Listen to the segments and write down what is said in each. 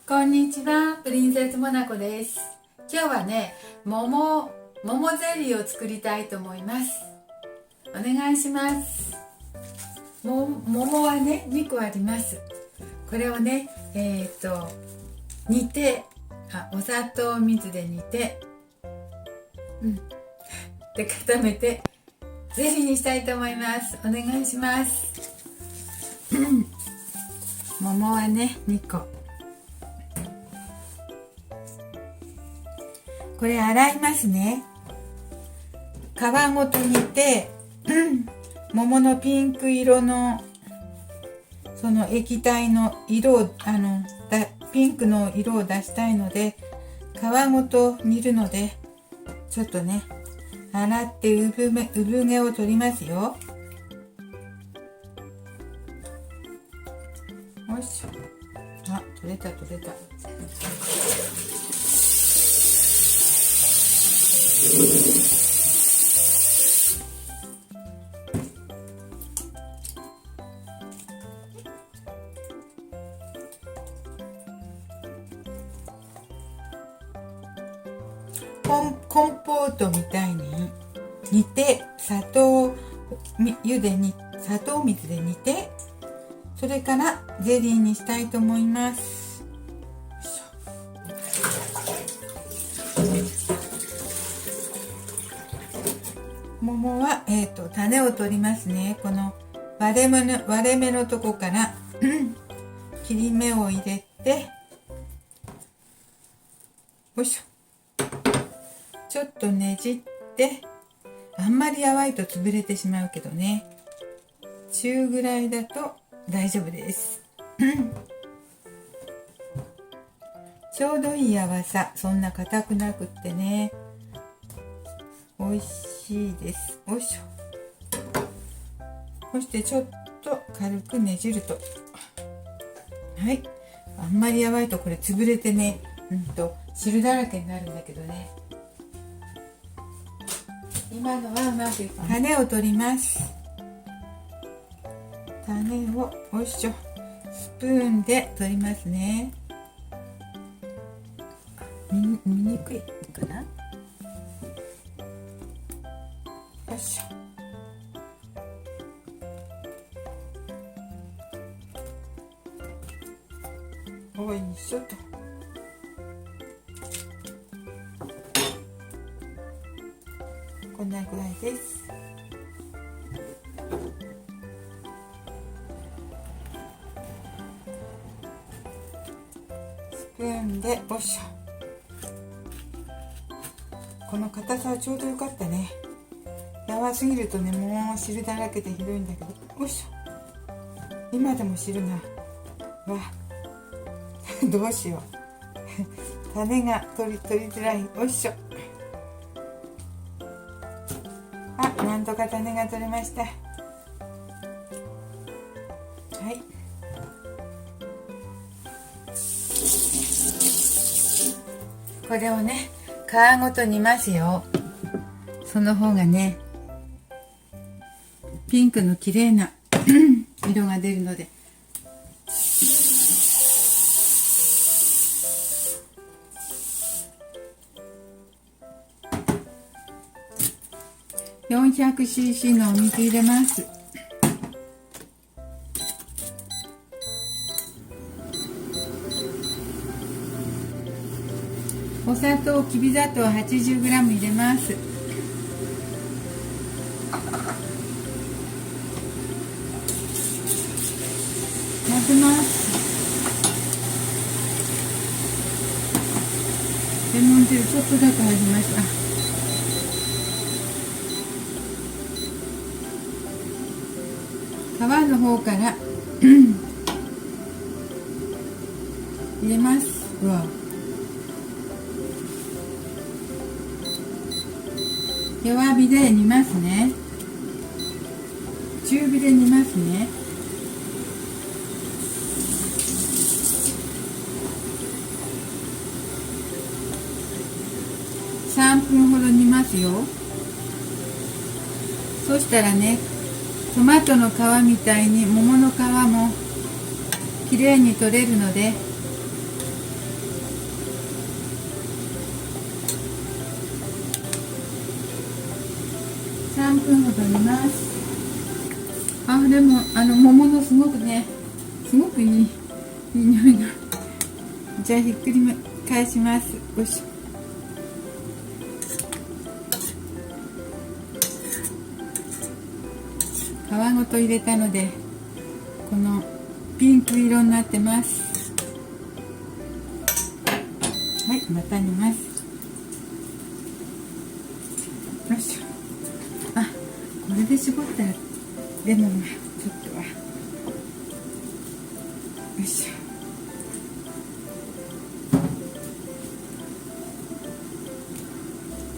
こんにちは、プリンセスモナコです。今日はね、桃ゼリーを作りたいと思います。お願いします。桃はね、2個あります。これをね、煮て、お砂糖水で煮て、で固めてゼリーにしたいと思います。お願いします。桃はね、2個。これ洗いますね。皮ごと煮て、桃のピンク色のその液体の色をピンクの色を出したいので、皮ごと煮るので、ちょっとね洗って産毛を取りますよ。よいしょ。取れた。コンポートみたいに煮て、砂糖水で煮て、それからゼリーにしたいと思います。桃は、種を取りますね。この割れ目のとこから切り目を入れて、よいしょ。ちょっとねじって、あんまり淡いと潰れてしまうけどね、中ぐらいだと大丈夫です。ちょうどいい淡さ、そんな硬くなくってね、美味しいです。よいしょ。そしてちょっと軽くねじると、はい。あんまり淡いとこれ潰れてね、汁だらけになるんだけどね。今のはうまくいく。種を取ります。種をよいしょ、スプーンで取りますね。見にくいかな。よいしょ。よいしょと。こんなぐらいです。スプーンでよいしょ。この硬さはちょうどよかったね。やわすぎるとね、もう汁だらけでひどいんだけど、よいしょ。今でも汁がどうしよう。種が取りづらい。よいしょ。なんとか種が取れました。はい。これをね、皮ごと煮ますよ。その方がね、ピンクの綺麗な色が出るので。400cc のお水入れます。お砂糖、きび砂糖 80g 入れます。混ぜます。レモン汁ちょっとだけ入りました。皮の方から入れます。弱火で煮ますね。中火で煮ますね。3分ほど煮ますよ。そしたらね、トマトの皮みたいに桃の皮もきれいに取れるので、3分ほど煮ます。でも桃のすごくね、すごくいい匂いが。じゃあひっくり返します。よいしょ。皮ごと入れたので、このピンク色になってます。はい、また煮ます。よいしょ。これで絞ったレモンがちょっとは。よいしょ。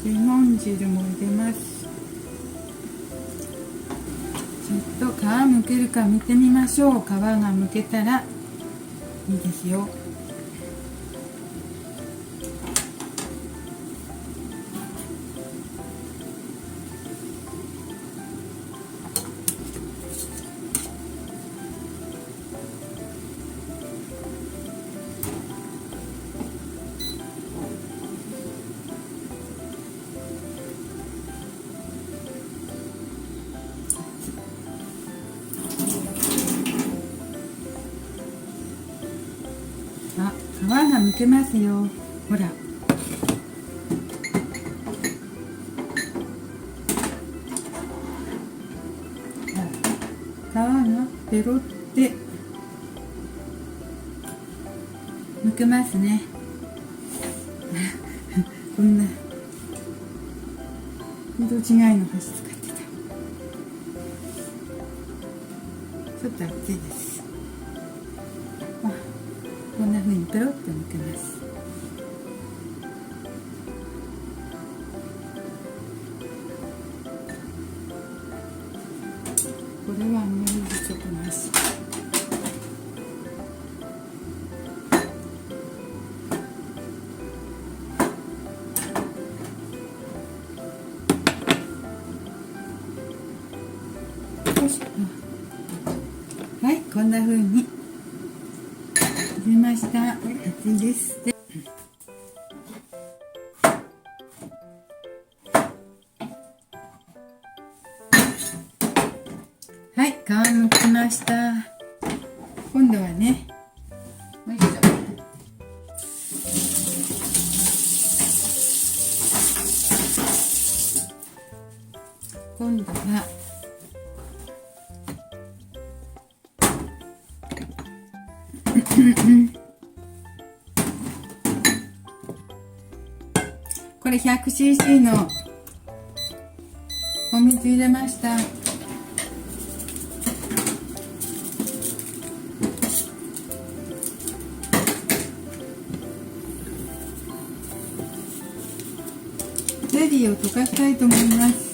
レモン汁も入れます。ちょっと皮むけるか見てみましょう。皮がむけたらいいですよ。皮がむけますよ。ほら。皮がペロってむけますね。こんな色違いの箸使ってた。ちょっと熱いです。こんな風にペロッとむけます。これはあんまりちょっとなし。はい、こんな風に入れました。熱いです。はい、皮むきました。今度はね、よいしょ。今度はこれ 100cc のお水入れました。ゼリーを溶かしたいと思います。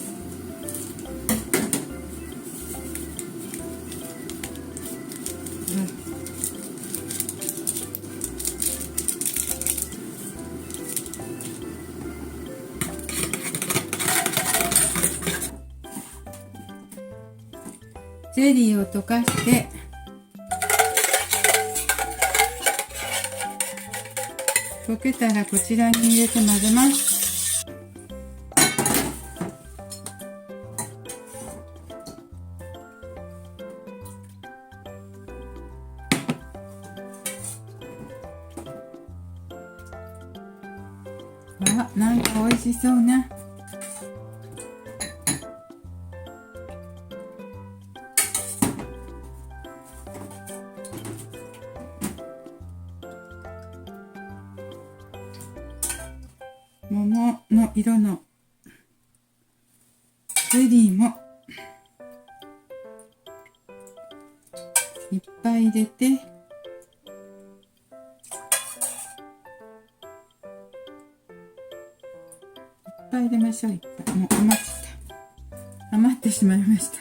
ゼリーを溶かして溶けたらこちらに入れて混ぜます。なんか美味しそうな桃の色のゼリーもいっぱい入れて、いっぱい入れましょう。いっぱい。もう余ってしまいました。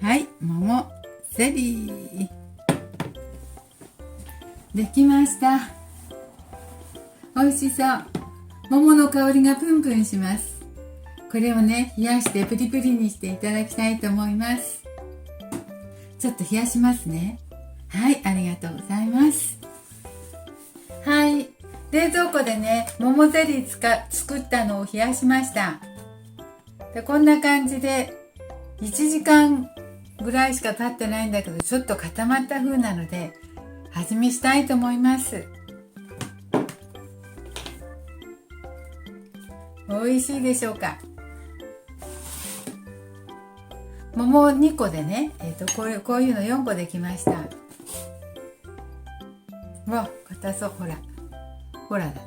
はい、桃ゼリーできました。美味しそう。桃の香りがプンプンします。これをね、冷やしてプリプリにしていただきたいと思います。ちょっと冷やしますね。はい、ありがとうございます。はい、冷蔵庫でね、桃ゼリー作ったのを冷やしました。で、こんな感じで1時間ぐらいしか経ってないんだけど、ちょっと固まった風なので味見したいと思います。美味しいでしょうか。桃2個でね、こういうの4個できました。うわ、硬そう。ほらほらだって。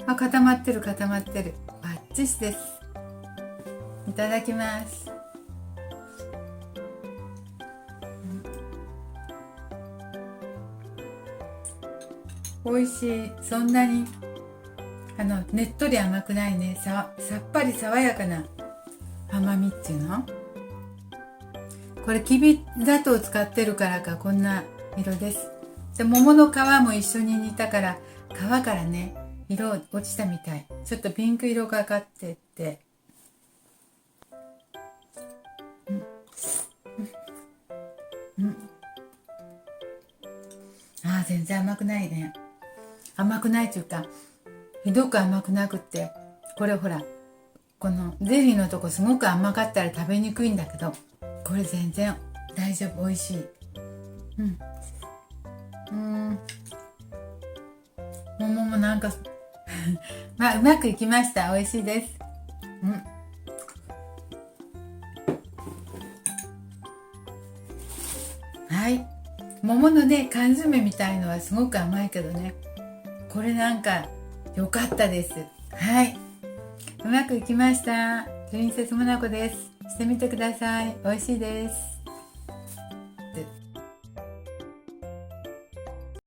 あ、固まってる固まってる。バッチシです。いただきます。美味しい。そんなにねっとり甘くないね。さっぱり爽やかな甘みっていうの。これきび砂糖を使ってるからかこんな色です。で、桃の皮も一緒に煮たから皮からね色落ちたみたい。ちょっとピンク色がかってって、あー、全然甘くないね。甘くないっていうかひどく甘くなくって、これほらこのゼリーのとこすごく甘かったら食べにくいんだけど、これ全然大丈夫。美味しい。桃もなんかまあうまくいきました。美味しいです。はい、桃のね缶詰みたいのはすごく甘いけどね、これなんか良かったです。はい、うまくいきました。プリンセスモナコです。してみてください。美味しいです。